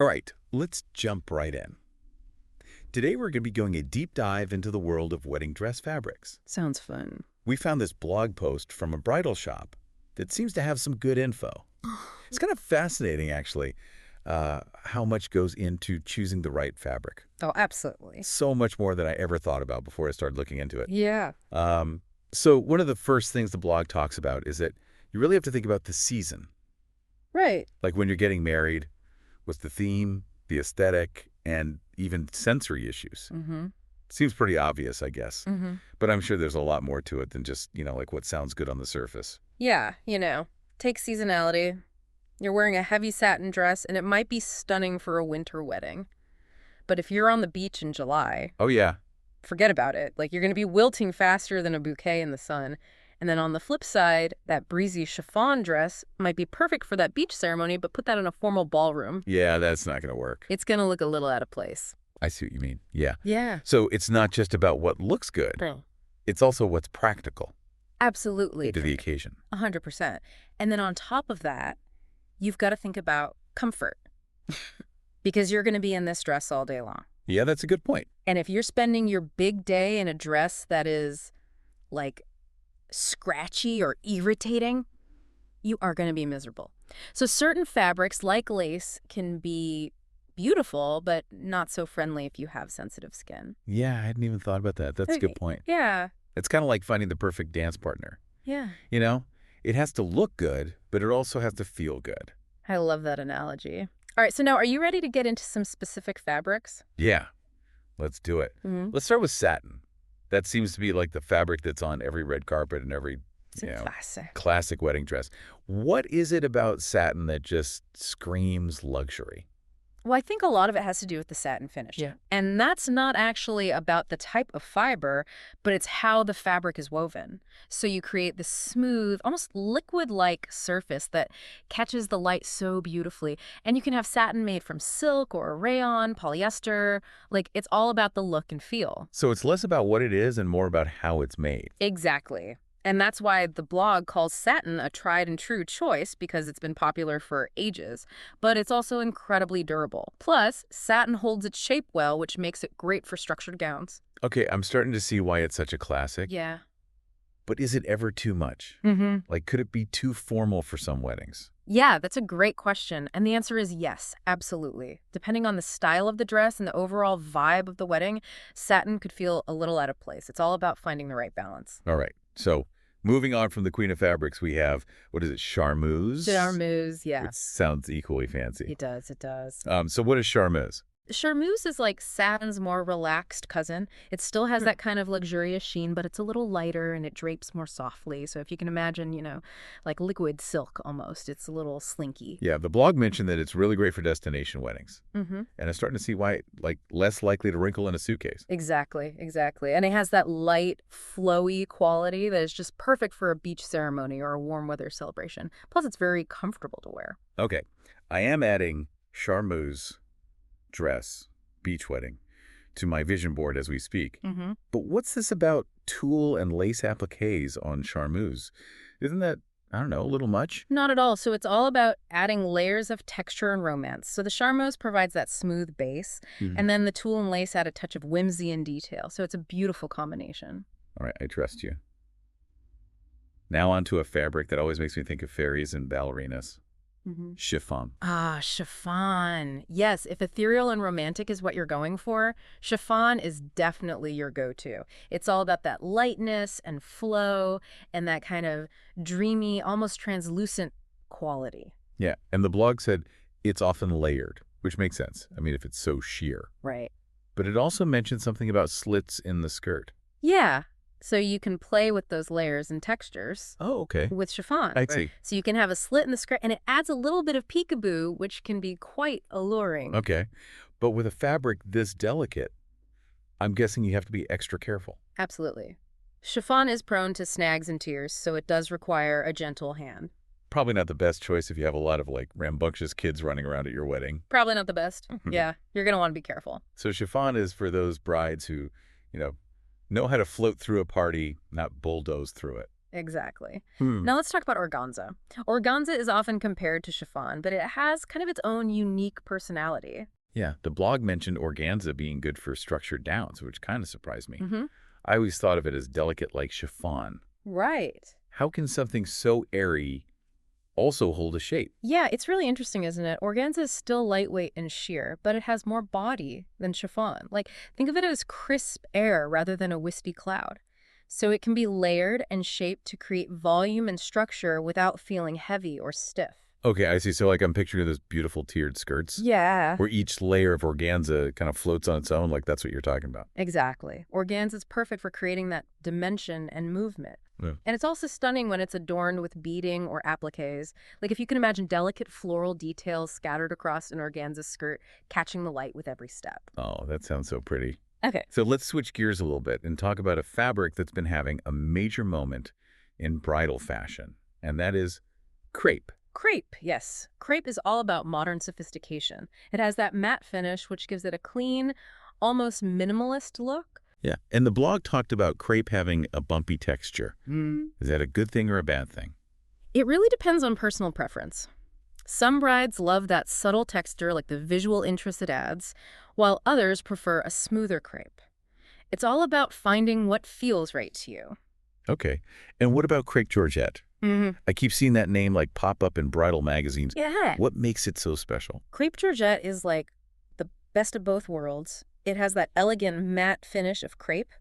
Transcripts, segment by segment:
All right, let's jump right in. Today we're going to be going a deep dive into the world of wedding dress fabrics. Sounds fun. We found this blog post from a bridal shop that seems to have some good info. It's kind of fascinating, actually, how much goes into choosing the right fabric. Oh, absolutely. So much more than I ever thought about before I started looking into it. Yeah. So one of the first things the blog talks about is that you really have to think about the season. Right. Like when you're getting married, what's the theme, the aesthetic, and even sensory issues. Mm-hmm. Seems pretty obvious, I guess. Mm-hmm. But I'm sure there's a lot more to it than just, like what sounds good on the surface. Yeah, take seasonality. You're wearing a heavy satin dress, and it might be stunning for a winter wedding. But if you're on the beach in July, Oh, yeah. forget about it. Like, you're going to be wilting faster than a bouquet in the sun. And then on the flip side, that breezy chiffon dress might be perfect for that beach ceremony, but put that in a formal ballroom. Yeah, that's not going to work. It's going to look a little out of place. I see what you mean. Yeah. Yeah. So it's not just about what looks good. No. It's also what's practical Absolutely. to the occasion. 100%. And then on top of that, you've got to think about comfort because you're going to be in this dress all day long. Yeah, that's a good point. And if you're spending your big day in a dress that is like scratchy or irritating, you are going to be miserable. So certain fabrics like lace can be beautiful, but not so friendly if you have sensitive skin. Yeah, I hadn't even thought about that. That's a good point. Yeah. It's kind of like finding the perfect dance partner. Yeah. It has to look good, but it also has to feel good. I love that analogy. All right, so now are you ready to get into some specific fabrics? Yeah, let's do it. Mm-hmm. Let's start with satin. That seems to be like the fabric that's on every red carpet and every It's a classic. classic wedding dress. What is it about satin that just screams luxury? Well, I think a lot of it has to do with the satin finish. Yeah. And that's not actually about the type of fiber, but it's how the fabric is woven. So you create this smooth, almost liquid-like surface that catches the light so beautifully. And you can have satin made from silk or rayon, polyester. Like, it's all about the look and feel. So it's less about what it is and more about how it's made. Exactly. And that's why the blog calls satin a tried and true choice because it's been popular for ages. But it's also incredibly durable. Plus, satin holds its shape well, which makes it great for structured gowns. Okay, I'm starting to see why it's such a classic. Yeah. But is it ever too much? Mm-hmm. Like, could it be too formal for some weddings? Yeah, that's a great question. And the answer is yes, absolutely. Depending on the style of the dress and the overall vibe of the wedding, satin could feel a little out of place. It's all about finding the right balance. All right, so moving on from the Queen of Fabrics, we have, what is it, charmeuse? Charmeuse, yeah. It sounds equally fancy. It does, it does. So what is charmeuse? Charmeuse is like satin's more relaxed cousin. It still has that kind of luxurious sheen, but it's a little lighter and it drapes more softly. So if you can imagine, like liquid silk almost, it's a little slinky. Yeah, the blog mentioned that it's really great for destination weddings. Mm-hmm. And I'm starting to see why, less likely to wrinkle in a suitcase. Exactly, exactly. And it has that light, flowy quality that is just perfect for a beach ceremony or a warm weather celebration. Plus, it's very comfortable to wear. Okay, I am adding charmeuse dress, beach wedding, to my vision board as we speak. Mm-hmm. But what's this about tulle and lace appliques on charmeuse? Isn't that, I don't know, a little much? Not at all. So it's all about adding layers of texture and romance. So the charmeuse provides that smooth base, and then the tulle and lace add a touch of whimsy and detail. So it's a beautiful combination. All right, I trust you. Now onto a fabric that always makes me think of fairies and ballerinas. Mm-hmm. Chiffon. Ah, chiffon. Yes, if ethereal and romantic is what you're going for, chiffon is definitely your go-to. It's all about that lightness and flow and that kind of dreamy, almost translucent quality. Yeah, and the blog said it's often layered, which makes sense. I mean, if it's so sheer. Right. But it also mentioned something about slits in the skirt. Yeah. So you can play with those layers and textures Oh, okay. with chiffon. I see. So you can have a slit in the skirt, and it adds a little bit of peekaboo, which can be quite alluring. Okay. But with a fabric this delicate, I'm guessing you have to be extra careful. Absolutely. Chiffon is prone to snags and tears, so it does require a gentle hand. Probably not the best choice if you have a lot of rambunctious kids running around at your wedding. Probably not the best. Yeah, you're going to want to be careful. So chiffon is for those brides who, know how to float through a party, not bulldoze through it. Exactly. Hmm. Now let's talk about organza. Organza is often compared to chiffon, but it has kind of its own unique personality. Yeah, the blog mentioned organza being good for structured downs, which kind of surprised me. Hmm. I always thought of it as delicate like chiffon. Right. How can something so airy also hold a shape? Yeah, it's really interesting, isn't it? Organza is still lightweight and sheer, but it has more body than chiffon. Like, think of it as crisp air rather than a wispy cloud. So it can be layered and shaped to create volume and structure without feeling heavy or stiff. Okay, I see. So like I'm picturing those beautiful tiered skirts Yeah. where each layer of organza kind of floats on its own, like that's what you're talking about. Exactly. Organza is perfect for creating that dimension and movement. Yeah. And it's also stunning when it's adorned with beading or appliques. Like if you can imagine delicate floral details scattered across an organza skirt, catching the light with every step. Oh, that sounds so pretty. Okay. So let's switch gears a little bit and talk about a fabric that's been having a major moment in bridal fashion, and that is crepe. Crepe, yes. Crepe is all about modern sophistication. It has that matte finish, which gives it a clean, almost minimalist look. Yeah. And the blog talked about crepe having a bumpy texture. Mm. Is that a good thing or a bad thing? It really depends on personal preference. Some brides love that subtle texture, like the visual interest it adds, while others prefer a smoother crepe. It's all about finding what feels right to you. Okay. And what about crepe Georgette? Mm-hmm. I keep seeing that name like pop up in bridal magazines. Yeah. What makes it so special? Crepe Georgette is like the best of both worlds. It has that elegant matte finish of crepe,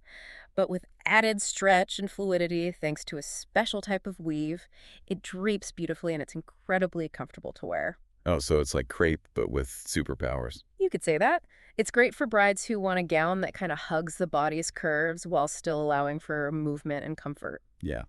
but with added stretch and fluidity thanks to a special type of weave. It drapes beautifully and it's incredibly comfortable to wear. Oh, so it's like crepe, but with superpowers. You could say that. It's great for brides who want a gown that kind of hugs the body's curves while still allowing for movement and comfort. Yeah.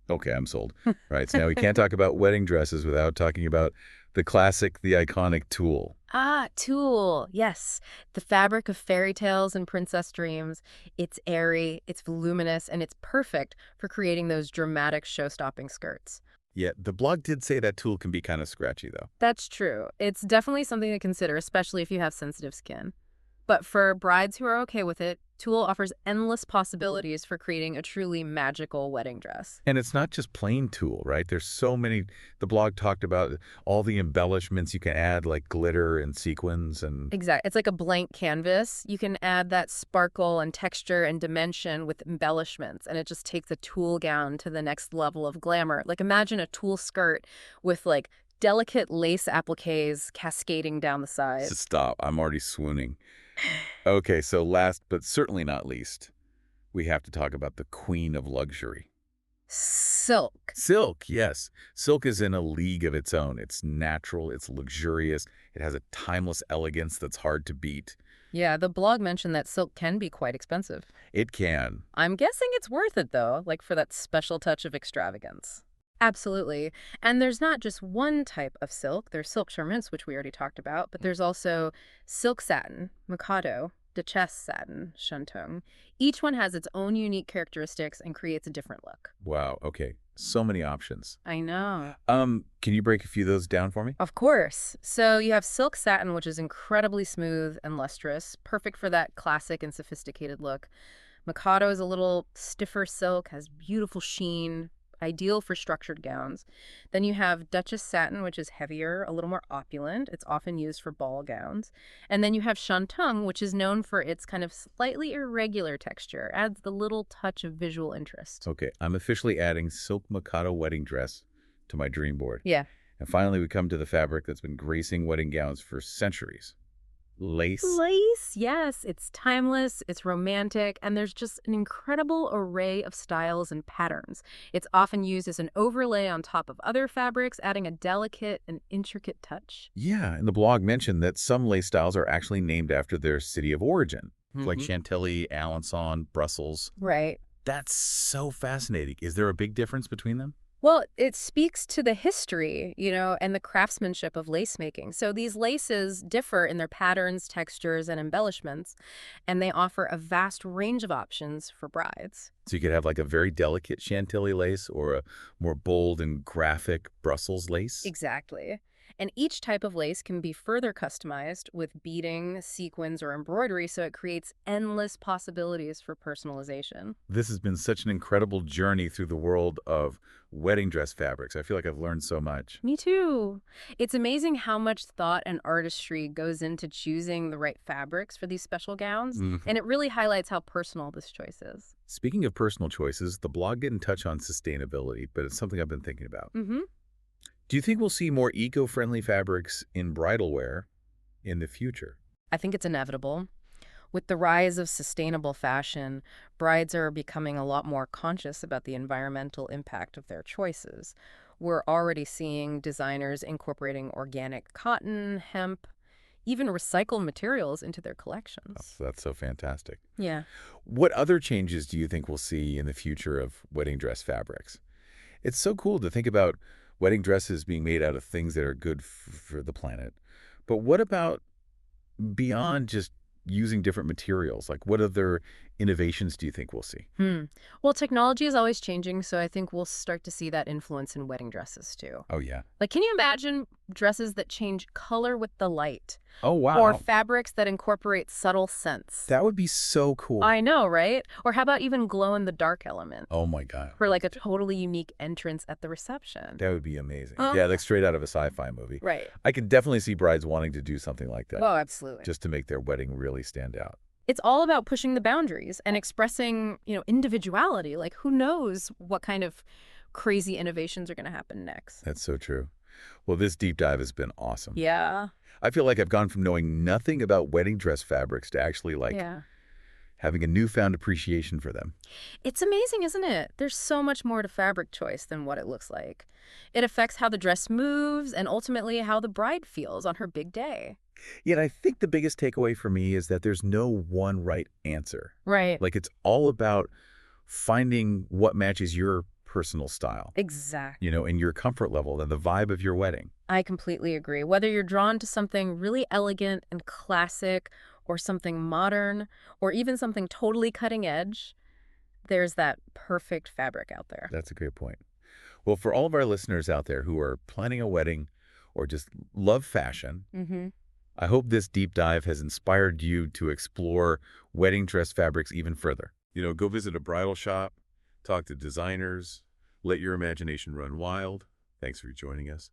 Okay, I'm sold. Right, so now we can't talk about wedding dresses without talking about the classic, the iconic tulle. Ah, tulle. Yes. The fabric of fairy tales and princess dreams. It's airy, it's voluminous, and it's perfect for creating those dramatic show-stopping skirts. Yeah, the blog did say that tulle can be kind of scratchy, though. That's true. It's definitely something to consider, especially if you have sensitive skin. But for brides who are okay with it, tulle offers endless possibilities for creating a truly magical wedding dress. And it's not just plain tulle, right? There's so many, the blog talked about all the embellishments you can add, like glitter and sequins and... Exactly. It's like a blank canvas. You can add that sparkle and texture and dimension with embellishments, and it just takes a tulle gown to the next level of glamour. Like imagine a tulle skirt with like delicate lace appliques cascading down the sides. Stop, I'm already swooning. Okay, so last but certainly not least, we have to talk about the queen of luxury. Silk. Silk, yes. Silk is in a league of its own. It's natural, it's luxurious, it has a timeless elegance that's hard to beat. Yeah, the blog mentioned that silk can be quite expensive. It can. I'm guessing it's worth it, though, like for that special touch of extravagance. Absolutely. And there's not just one type of silk. There's silk charmeuse, which we already talked about, but there's also silk satin, Mikado, Duchesse satin, Shantung. Each one has its own unique characteristics and creates a different look. Wow, okay. So many options. I know. Can you break a few of those down for me? Of course. So you have silk satin, which is incredibly smooth and lustrous, perfect for that classic and sophisticated look. Mikado is a little stiffer silk, has beautiful sheen, ideal for structured gowns. Then you have Duchess satin, which is heavier, a little more opulent. It's often used for ball gowns. And then you have Shantung, which is known for its kind of slightly irregular texture, adds the little touch of visual interest. Okay, I'm officially adding silk Mikado wedding dress to my dream board. Yeah. And finally, we come to the fabric that's been gracing wedding gowns for centuries. Lace. Lace, yes. It's timeless, it's romantic, and there's just an incredible array of styles and patterns. It's often used as an overlay on top of other fabrics, adding a delicate and intricate touch. Yeah, and the blog mentioned that some lace styles are actually named after their city of origin, like Chantilly, Alençon, Brussels. Right. That's so fascinating. Is there a big difference between them? Well, it speaks to the history, and the craftsmanship of lace making. So these laces differ in their patterns, textures, and embellishments, and they offer a vast range of options for brides. So you could have like a very delicate Chantilly lace or a more bold and graphic Brussels lace? Exactly. And each type of lace can be further customized with beading, sequins, or embroidery, so it creates endless possibilities for personalization. This has been such an incredible journey through the world of wedding dress fabrics. I feel like I've learned so much. Me too. It's amazing how much thought and artistry goes into choosing the right fabrics for these special gowns, and it really highlights how personal this choice is. Speaking of personal choices, the blog didn't touch on sustainability, but it's something I've been thinking about. Mm-hmm. Do you think we'll see more eco-friendly fabrics in bridal wear in the future? I think it's inevitable. With the rise of sustainable fashion, brides are becoming a lot more conscious about the environmental impact of their choices. We're already seeing designers incorporating organic cotton, hemp, even recycled materials into their collections. That's so fantastic. Yeah. What other changes do you think we'll see in the future of wedding dress fabrics? It's so cool to think about wedding dresses being made out of things that are good for the planet. But what about beyond just using different materials? Like, what other innovations do you think we'll see? Well, technology is always changing, so I think we'll start to see that influence in wedding dresses too. Oh, yeah. Like, can you imagine dresses that change color with the light? Oh, Or wow. fabrics that incorporate subtle scents? That would be so cool. I know, right? Or how about even glow-in-the-dark element Oh, my God. for like a totally unique entrance at the reception? That would be amazing. Huh? Yeah, like straight out of a sci-fi movie. Right. I could definitely see brides wanting to do something like that Oh, absolutely. just to make their wedding really stand out. It's all about pushing the boundaries and expressing, individuality. Like, who knows what kind of crazy innovations are going to happen next? That's so true. Well, this deep dive has been awesome. Yeah. I feel like I've gone from knowing nothing about wedding dress fabrics to actually Yeah. having a newfound appreciation for them. It's amazing, isn't it? There's so much more to fabric choice than what it looks like. It affects how the dress moves and ultimately how the bride feels on her big day. Yet I think the biggest takeaway for me is that there's no one right answer. Right. Like, it's all about finding what matches your personal style, Exactly. and your comfort level and the vibe of your wedding. I completely agree. Whether you're drawn to something really elegant and classic or something modern or even something totally cutting edge, there's that perfect fabric out there. That's a great point. Well, for all of our listeners out there who are planning a wedding or just love fashion, Mm-hmm. I hope this deep dive has inspired you to explore wedding dress fabrics even further. Go visit a bridal shop, talk to designers, let your imagination run wild. Thanks for joining us.